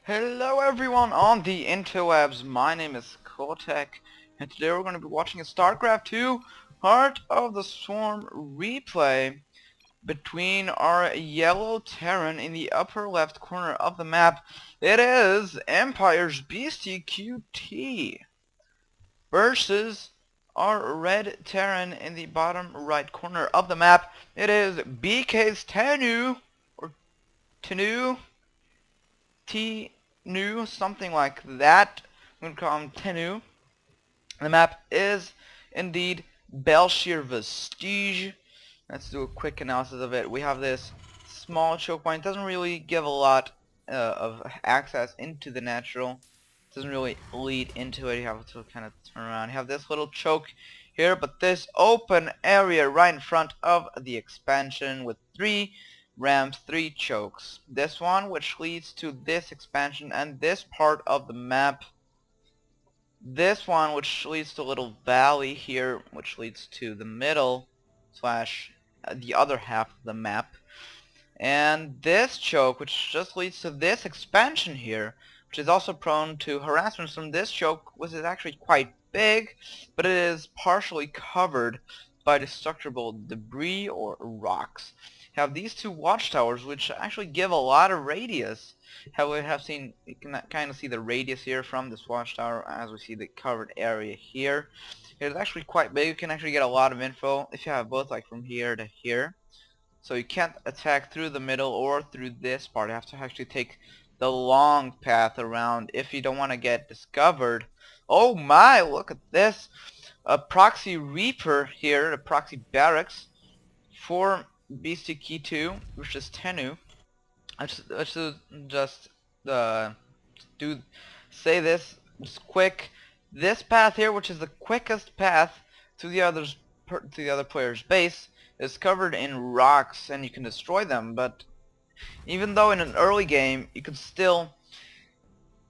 Hello everyone on the interwebs, my name is Kotek, and today we're going to be watching a Starcraft 2 Heart of the Swarm replay between our yellow Terran in the upper left corner of the map. It is Empire's Beastyqt versus our red Terran in the bottom right corner of the map. It is BK's TenU, or TenU, TenU, something like that. I'm going to call him TenU. The map is indeed Belshir Vestige. Let's do a quick analysis of it. We have this small choke point. It doesn't really give a lot of access into the natural. It doesn't really lead into it. You have to kind of turn around. You have this little choke here, but this open area right in front of the expansion with 3 ramps, 3 chokes. This one, which leads to this expansion and this part of the map. This one, which leads to a little valley here, which leads to the middle slash the other half of the map. And this choke, which just leads to this expansion here, which is also prone to harassment from this choke, which is actually quite big, but it is partially covered by destructible debris or rocks. You have these 2 watchtowers, which actually give a lot of radius. How we have seen, you can kind of see the radius here from this watchtower as we see the covered area here. It's actually quite big. You can actually get a lot of info if you have both, like from here to here. So you can't attack through the middle or through this part. You have to actually take the long path around if you don't want to get discovered. Oh my, look at this. A proxy Reaper here, a proxy barracks for Beastyqt 2, which is TenU. Let's just say this just quick. This path here, which is the quickest path to the other player's base, is covered in rocks and you can destroy them. But even though in an early game you could still,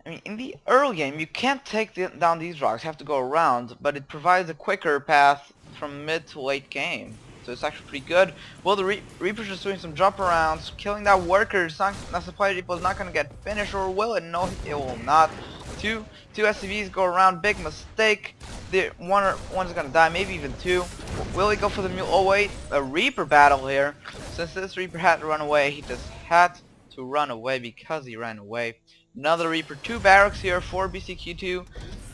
in the early game you can't take down these rocks, you have to go around, but it provides a quicker path from mid to late game. So it's actually pretty good. Well, the Reaper's just doing some jump arounds, killing that worker. That supply depot is not going to get finished, or will it? No, it will not. Two SCVs go around, big mistake. One's going to die, maybe even 2. Will he go for the mule? Oh wait, a Reaper battle here. Since this Reaper had to run away, he just had to run away because he ran away. Another Reaper, 2 barracks here for Beastyqt 2.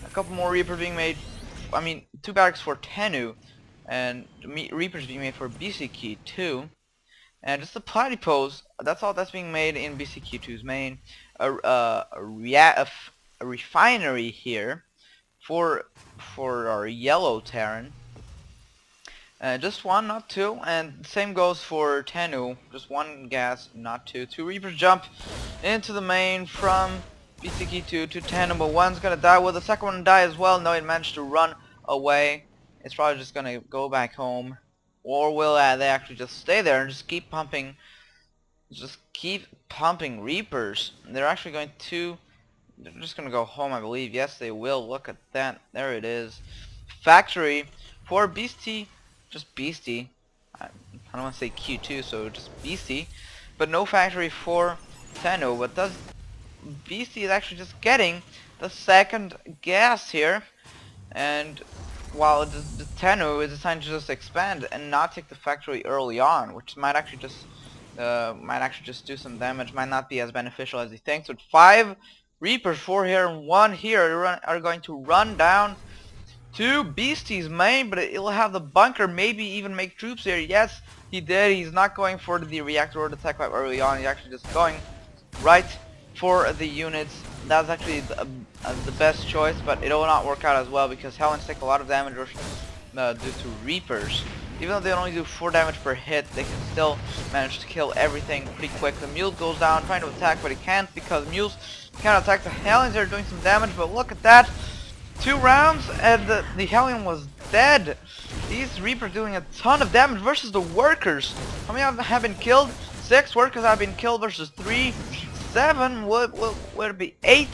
A couple more Reaper being made. 2 barracks for TenU. And Reapers being made for Beastyqt 2. And just the platypus, that's all that's being made in Beastyqt 2's main. A refinery here for our yellow Terran. Just 1, not 2, and same goes for TenU. Just 1 gas, not 2. 2 Reapers jump into the main from Beastyqt 2 to TenU, but one's gonna die. Will the second one die as well? No, it managed to run away. It's probably just gonna go back home, or will they actually just stay there and just keep pumping Reapers? They're actually going to, they're just gonna go home, I believe. Yes, they will. Look at that. There it is. Factory for Beasty, just Beasty. I don't want to say Q2, so just Beasty, but no factory for TenU. But Beasty is actually just getting the second gas here, and while the TenU is designed to just expand and not take the factory early on, which might actually just do some damage, might not be as beneficial as he thinks. With 5 Reapers, 4 here and 1 here, are going to run down to Beasty's main, but it'll have the bunker, maybe even make troops here. Yes, he did. He's not going for the reactor or the tech pipe early on. He's actually just going right for the units. That's actually the best choice, but it will not work out as well because Helens take a lot of damage due to Reapers. Even though they only do 4 damage per hit, they can still manage to kill everything pretty quick. The mule goes down trying to attack, but he can't because mules can't attack. The Helens are doing some damage, but look at that. 2 rounds and the Hellion was dead. These Reapers doing a ton of damage versus the workers. How many have been killed? 6 workers have been killed versus 3. 7 would it be 8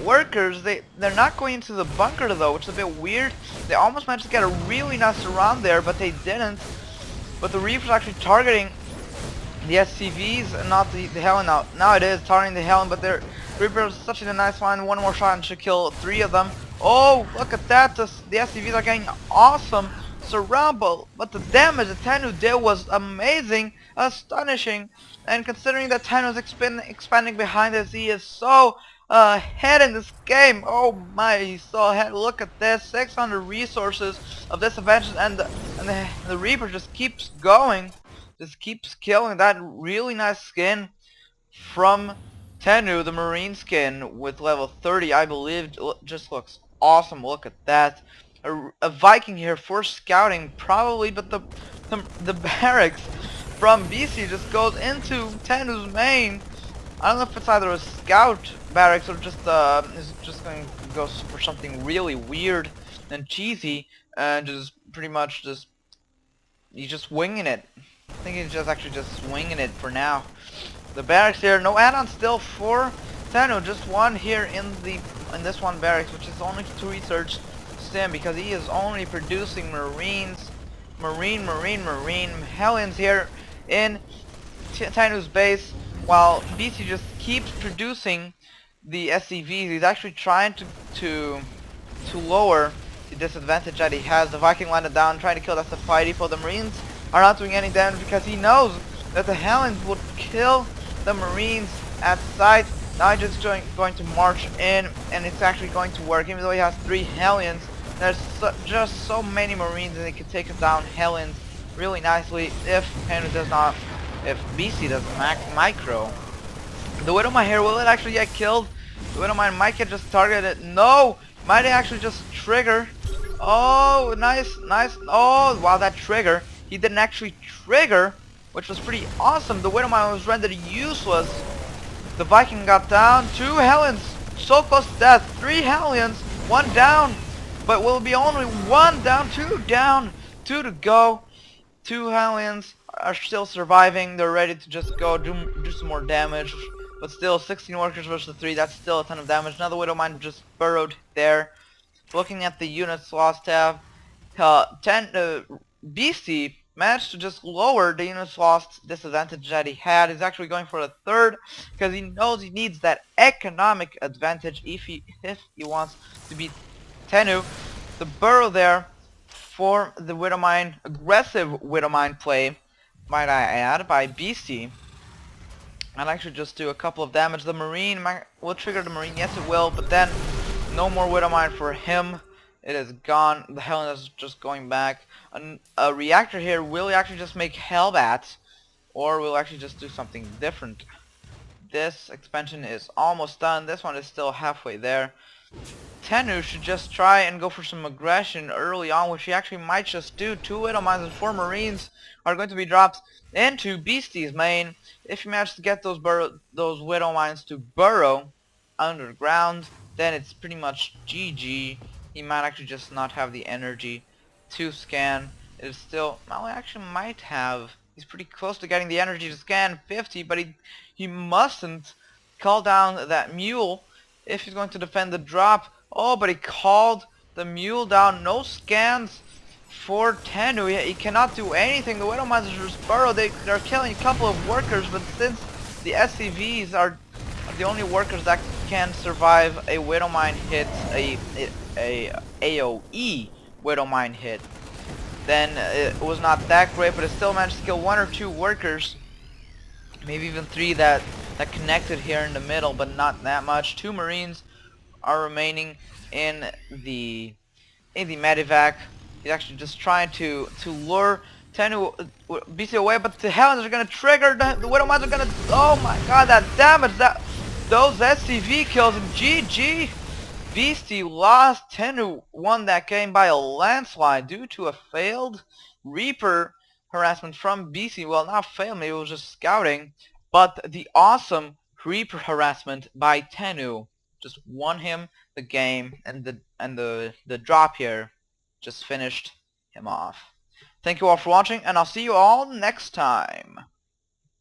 workers. They're not going into the bunker though, which is a bit weird. They almost managed to get a really nice surround there, but they didn't. But the Reapers actually targeting the SCVs, not the Helen. Now it is targeting the Helen, but their Reaper is such a nice one. One more shot and should kill 3 of them. Oh, look at that! The SCVs are getting awesome surround, but the damage that TenU did was amazing, astonishing. And considering that TenU is expanding behind us, he is so ahead in this game. Oh my, he's so ahead. Look at this, 600 resources of this advantage, and the Reaper just keeps going. Just keeps killing. That really nice skin from TenU, the Marine skin with level 30, I believe, just looks awesome. Look at that. A Viking here for scouting, probably, but the barracks from BC just goes into TenU's main. I don't know if it's either a scout barracks or just is just going to go for something really weird and cheesy, and just pretty much he's just winging it. I think he's just actually just swinging it for now. The barracks here, no add-on still for TenU, just one here in this one barracks, which is only to research Sim because he is only producing Marines, Marine Hellions here in TenU's base, while BC just keeps producing the SCVs. He's actually trying to lower the disadvantage that he has. The Viking landed down, trying to kill that supply depot. The Marines are not doing any damage because he knows that the Hellions would kill the Marines at sight. Now he's just going to march in, and it's actually going to work. Even though he has 3 Hellions, there's just so many Marines, and he can take down Hellions really nicely if BC doesn't micro. The Widowmine here, will it actually get killed? The Widowmine might get just targeted. No! Might it actually just trigger? Oh, nice. Oh, wow, that trigger. He didn't actually trigger, which was pretty awesome. The Widowmine was rendered useless. The Viking got down. 2 Hellions, so close to death. 3 Hellions, 1 down. But will be only 1 down, 2 down, 2 to go. 2 Hellions are still surviving. They're ready to just go do some more damage. But still, 16 workers versus 3, that's still a ton of damage. Another Widowmine just burrowed there. Looking at the units lost tab, BC managed to just lower the units lost disadvantage that he had. He's actually going for a 3rd because he knows he needs that economic advantage if he wants to beat TenU. The burrow there for the Widowmine, aggressive Widowmine play, might I add, by BC. I'll actually just do a couple of damage. The Marine will trigger the Marine, yes it will, but then no more Widowmine for him. It is gone. The Helen is just going back. A reactor here will actually just make Hellbats, or will actually just do something different. This expansion is almost done. This one is still halfway there. TenU should just try and go for some aggression early on, which he actually might just do. 2 Widowmines and 4 Marines are going to be dropped into Beastie's main. If he manages to get those Widowmines to burrow underground, then it's pretty much GG. He might actually just not have the energy to scan. It is still, well, he actually might have. He's pretty close to getting the energy to scan 50, but he mustn't call down that mule if he's going to defend the drop. Oh, but he called the mule down. No scans for TenU. He cannot do anything. The Widowmines are just burrow. They're killing a couple of workers, but since the SCVs are the only workers that can survive a Widowmine hit, a AoE Widowmine hit, then it was not that great, but it still managed to kill 1 or 2 workers, maybe even 3 that connected here in the middle, but not that much. 2 Marines are remaining in the medevac. He's actually just trying to lure TenU BC away, but the Hellions are gonna trigger. The Widowmines are gonna. Oh my God, that damage! Those SCV kills, and GG. Beastie lost. TenU won that game by a landslide due to a failed Reaper harassment from BC. Well, not failed, maybe it was just scouting, but the awesome Reaper harassment by TenU just won him the game, and the drop here just finished him off. Thank you all for watching, and I'll see you all next time.